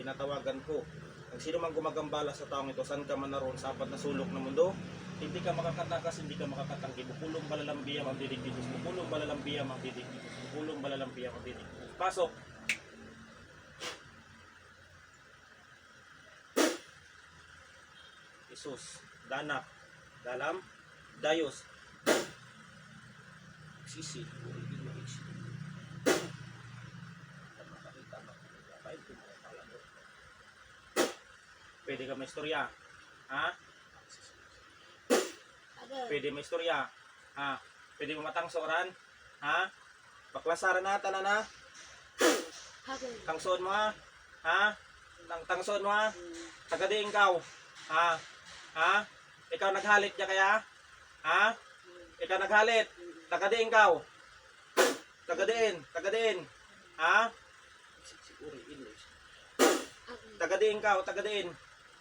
tinatawagan ko. Ang sino man gumagambala sa taong ito, saan ka man naroon sa apat na sulok ng mundo, hindi ka makakatakas, hindi ka makakatanggi. Bupulong balalambiyam ang didig dito. Bupulong balalambiyam ang didig dito. Bupulong balalambiyam ang didig dito. Pasok! Isus, danak, dalam, dayos, sisi, pwede ka may istorya, ha? Pwede may istorya, ha? Pwede mo matangsoran, ha? Baklasaran na, tanan na. Tangsoon mo, ha? Tangsoon mo, ha? Tagadiin ka, ha? Ha? Ikaw naghalit niya kaya? Ha? Ikaw naghalit? Tagadiin ka, tagadiin, ha? Tagadiin ka, tagadiin.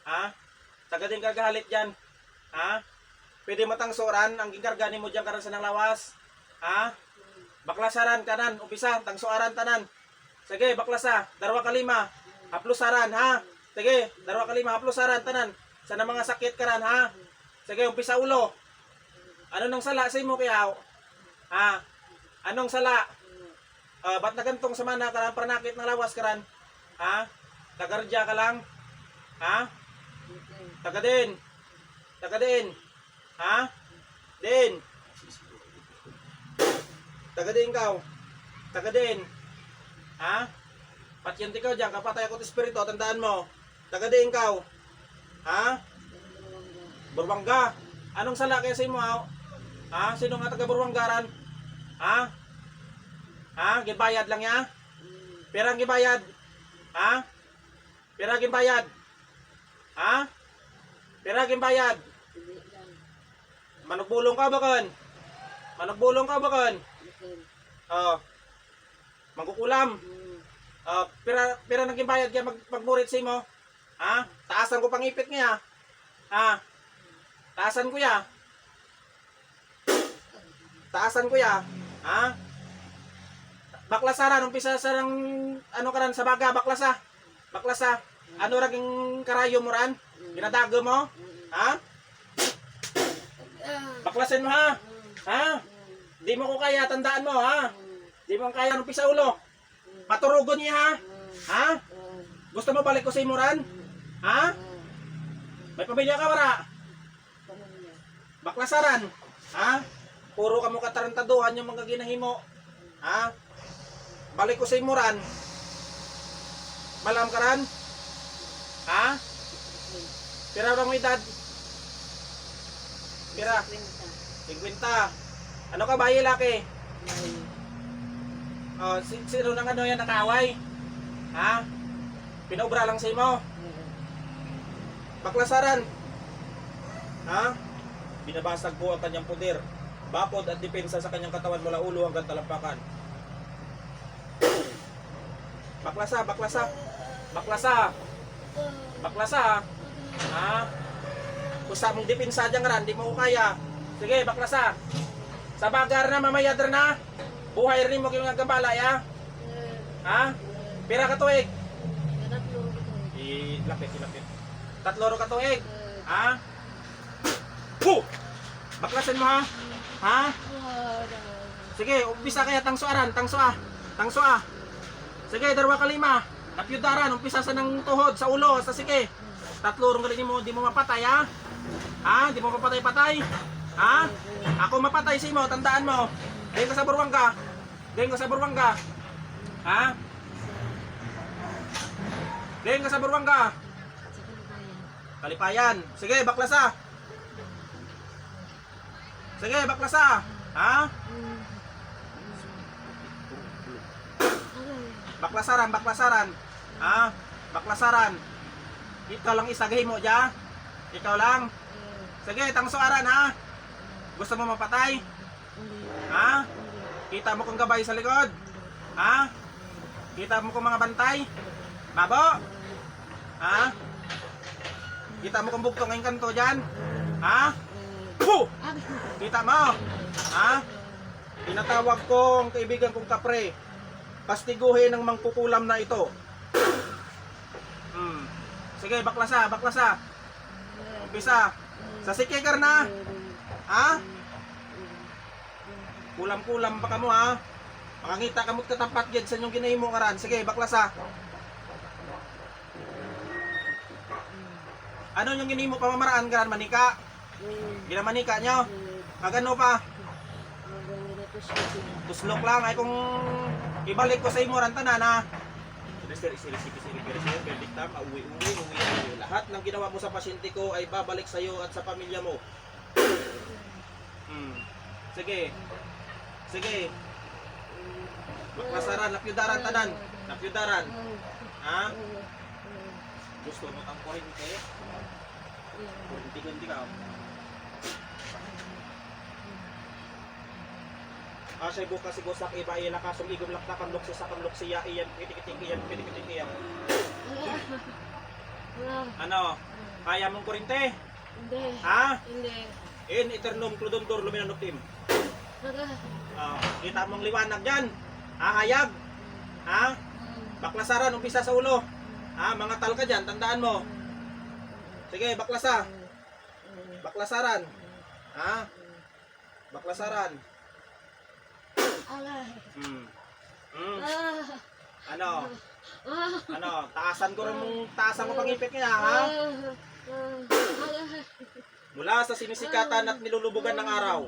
Ha? Tagadiin ka gahalit dyan. Ha? Pwede matangsoran ang gingargani mo dyan karan sa nang lawas. Ha? Baklasaran kanan, umpisa, tangsoaran tanan. Sige, baklasa, darwa kalima. Haplusaran, ha? Sige, darwa kalima, haplusaran tanan. Sa mga sakit karan, ha? Sige, umpisa ulo. Ano nang sala sa imo kaya? Ha? Anong sala? Ba't na gantong sa mana karan pranakit ng lawas karan? Ha? Tagardya ka lang? Ha? Tagadin. Tagadin. Ha? Din. Tagadin ka. Tagadin. Ha? Patyente ka dyan. Kapatay ako ng espiritu. Tandaan mo. Tagadin ka. Ha? Burwangga. Anong sala kaya sa imo? Ha? Sino nga taga Burwanggaran? Ha? Ha? Gibayad lang ya? Perang gibayad? Ha? Perang gibayad? Ha? Perang bayad? Manugbulong ka ba kan? Manugbulong ka ba kan? Magkukulam. Pera naging bayad kaya magmurit sa imo? Ha? Taasan ko pangipit niya. Ha? Taasan ko ya. Taasan ko ya. Ha? Baklasaran, umpisa sa ng ano karan sa baga, baklasa. Baklasa. Ano raging karayo mo ran? Ginadago mo? Ha? Baklasin mo ha? Ha? Di mo ko kaya, tandaan mo ha? Di mo kaya umpisa ulo. Paturugon niya ha? Ha? Gusto mo balik ko sa imo ran? Ha? May pamilya ka wala? Baklasaran? Ha? Puro ka mo katarantaduhan yung mga ginahimo. Ha? Balik ko sa imo ran? Malam ka ran? Ha? Pira orang edad? Pira? 50. Ano ka bayi laki? Sino nang ano yan nakaway? Ha? Pinobra lang sa imo? Baklasaran? Ha? Binabasag ko ang kanyang puder. Bakod at depensa sa kanyang katawan mula ulo hanggang talampakan. Baklasa, baklasa. Baklasa. Baklasa. Ha? Kusa mong depensa dyan ran, di mo ko kaya. Sige, baklasa. Sa bagar na, mamayadar na. Buhay rin mo kayong nagkambala, ya? Ha? Pira ka tuig? Ilapit. Tatloro ka tuig? Ha? Puh! Baklasin mo ha? Ha? Sige, umpisa kaya tangsuaran, tangsoa. Sige, darwa kalima. Napyudaran, umpisa sa ng tuhod, sa ulo, sa sige. Tatlorong galing mo, di mo mapatay ha? Ha? Di mo mapatay-patay? Ha? Ako mapatay si mo, tandaan mo. Galing ka sa Burwangga. Galing ka sa Burwangga. Ha? Galing ka sa Burwangga. Kalipayan. Sige, baklasa. Sige, baklasa. Ha? Baklasaran. Ha? Baklasaran. Ikaw lang isagay mo dyan. Ikaw lang. Sige, tangsoaran ha. Gusto mo mapatay? Ha? Kita mo kung gabay sa likod? Ha? Kita mo kung mga bantay? Babo? Ha? Kita mo kung bugtong ang kanto dyan? Ha? Puh! Kita mo? Ha? Tinatawag ko ang kaibigan kong kapre. Kastiguhin ang mangkukulam na ito. Sige, baklasa, baklasa. Umpisa. Sa sikikar na. Ha? Kulam-kulam pa ka mo ha. Makangita ka mo't katapat yan sa inyong ginahimo karan. Sige, baklasa. Ano yung ginahimo pamamaraan karan? Manika? Ginamanika nyo? Agano pa? Tuslok lang. Ay kung ibalik ko sa imo ran tanan ha. Uwi. Lahat ng ginawa mo sa pasyente ko ay babalik sa iyo at sa pamilya mo. Sige. Sige. Baklasaran, napyudaran tanan. Napyudaran. Ha? Gusto mo tang kuryente? Kuryente ka. Asay bukas si Gosak iba iyan nakasong igom lakta kamlok sa kamlok siya iyan pitik-pitik iyan. Ano? Kaya mong kuryente? Hindi. Ha? Hindi. In eternum cluduntur luminanop tim. Kita mong liwanag dyan. Hayag. Ha? Baklasaran, umpisa sa ulo. Ha? Mga tal ka dyan, tandaan mo. Sige, baklasa. Baklasaran. Ha? Baklasaran. Ano? Ano? Taasan ko rin pangipit niya, ha? Mula sa sinisikatan at nilulubugan ng araw,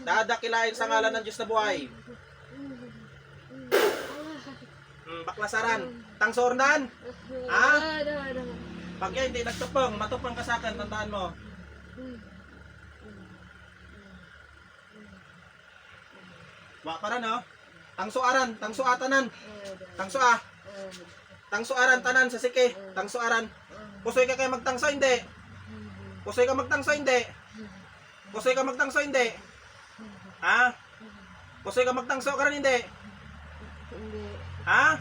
dadakilain sa ngalan ng Diyos na buhay. Baklasaran. Tangsornan. Ha? Pag yan hindi nagtupang, matupang ka sa akin, tandaan mo. Wakaran, no? Tangsuaran, tangsuatanan. Tangsua. Tangsuaran tanan sa sike. Tangsuaran. Pusoy ka kayo magtangso, hindi. Pusoy ka magtangso, hindi. Pusoy ka magtangso, hindi. Ha? Pusoy ka magtangso ka rin, hindi. Ha?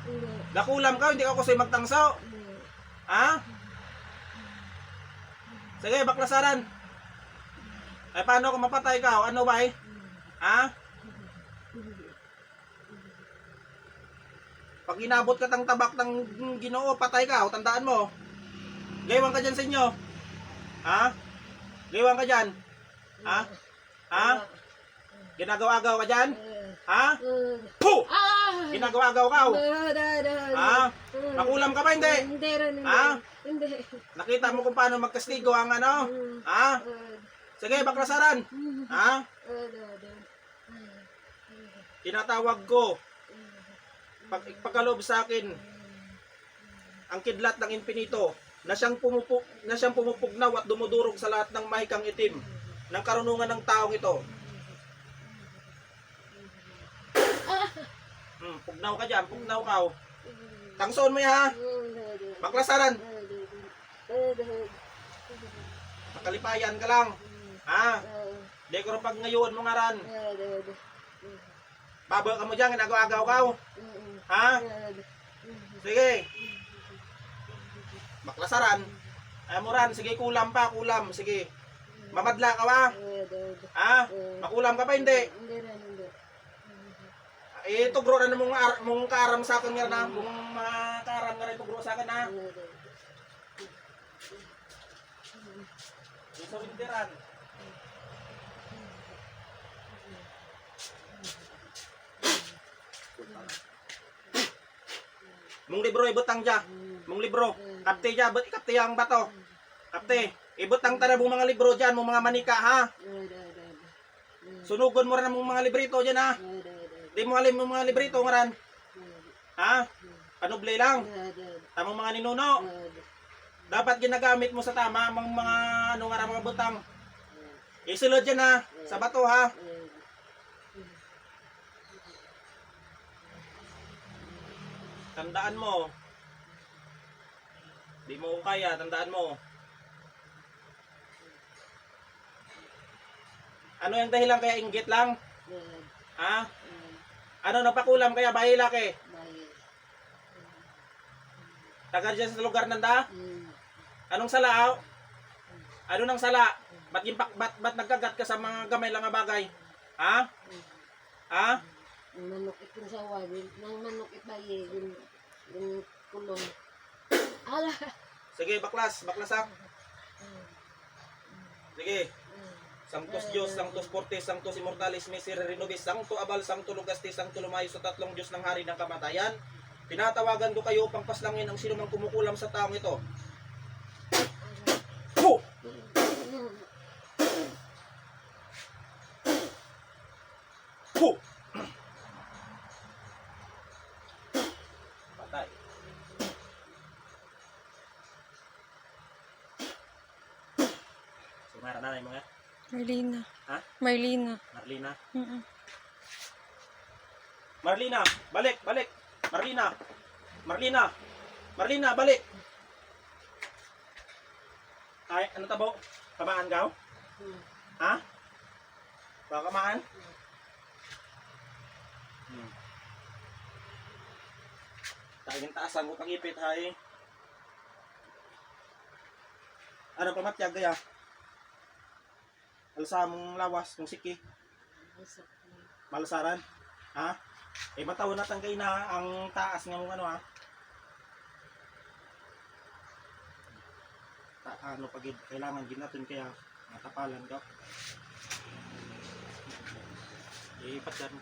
Gakulam ka, hindi ka kusoy magtangso. Ha? Sige, baklasaran. Ay, paano kung mapatay ka? Ano ba eh? Ha? Pag inabot ka tang tabak ng Ginoo, patay ka. O, tandaan mo. Gaywan ka dyan sa inyo. Ha? Gaywan ka dyan. Ha? Ha? Ginagawa-agaw ka dyan? Ha? Puh! Ginagawa-agaw ka. Ha? Nakulam ka ba? Hindi. Ha? Nakita mo kung paano magkastigo ang ano? Ha? Sige, baklasaran. Ha? Tinatawag ko. Pagkaloob sa akin ang kidlat ng infinito na siyang pumupugnaw at dumudurog sa lahat ng mahikang itim ng karunungan ng taong ito. Pugnaw ka dyan, pugnaw ka. Tangsoon mo ya. Baklasaran. Makalipayan ka lang. Ha? Di ko rin pag ngayon mo nga ran. Babo ka mo dyan, ginagaw-agaw ka. Ha? Sige. Baklasaran. Ayaw mo ran. Sige, kulam pa, kulam. Sige. Mamadla ka ba? Ha? Makulam ka ba? Hindi. Tugro na mong karam sa akin nga na. Mong makaram nga rin tugro sa akin ha. Sa winteran. Mong libro ibutang dya. Mong libro. Kapte dya. Kapte ang bato. Kapte. Ibutang tara mong mga libro dyan. Mong mga manika ha. Sunugon mo rin mong mga librito dyan ha. Di mo alim mong mga librito nga ran. Ha? Panublay lang. Tamang mga ninuno. Dapat ginagamit mo sa tama mga ano nga rin mga butang. Isulod dyan ha. Sa bato ha. Tandaan mo. Di mo kaya, tandaan mo. Ano yung dahilan kaya inggit lang? Ha? Ano napakulam kaya bahila ke? Taga dyan sa lugar nanda? Anong sala? Ano nang sala? Ba't nagkagat ka sa mga gamay lang nga bagay? Ha? Ha? Manukit yung sawa, nang manukit ba yung kulong. Ala! Sige, baklas ha. Sige. Sanctus Diyos, Sanctus Fortis, Sanctus Immortalis, Miserere Nobis, Sancto Abal, Sancto Lugastis, Sancto Lumayo sa tatlong Diyos ng hari ng kamatayan. Tinatawagan ko kayo upang paslangin ang sino mang kumukulam sa taong ito. Puh! Puh! Patay. Sumara na yung mga Marlina. Ha? Marlina. Marlina. Mm-mm. Marlina, balik. Marlina. Marlina, balik. Ay, ano tabo? Kamaan ka? Ha? Baka kamaan? Taging taasan ko pag-ipit, hay. Ano pamatyag kaya? Alsa mong lawas, mong siki. Malasaran? Ha? Eh, matawon natin kayo na ang taas ng ano ha? Ano pag kailangan din natin kaya matapalan ka. Ipat yan.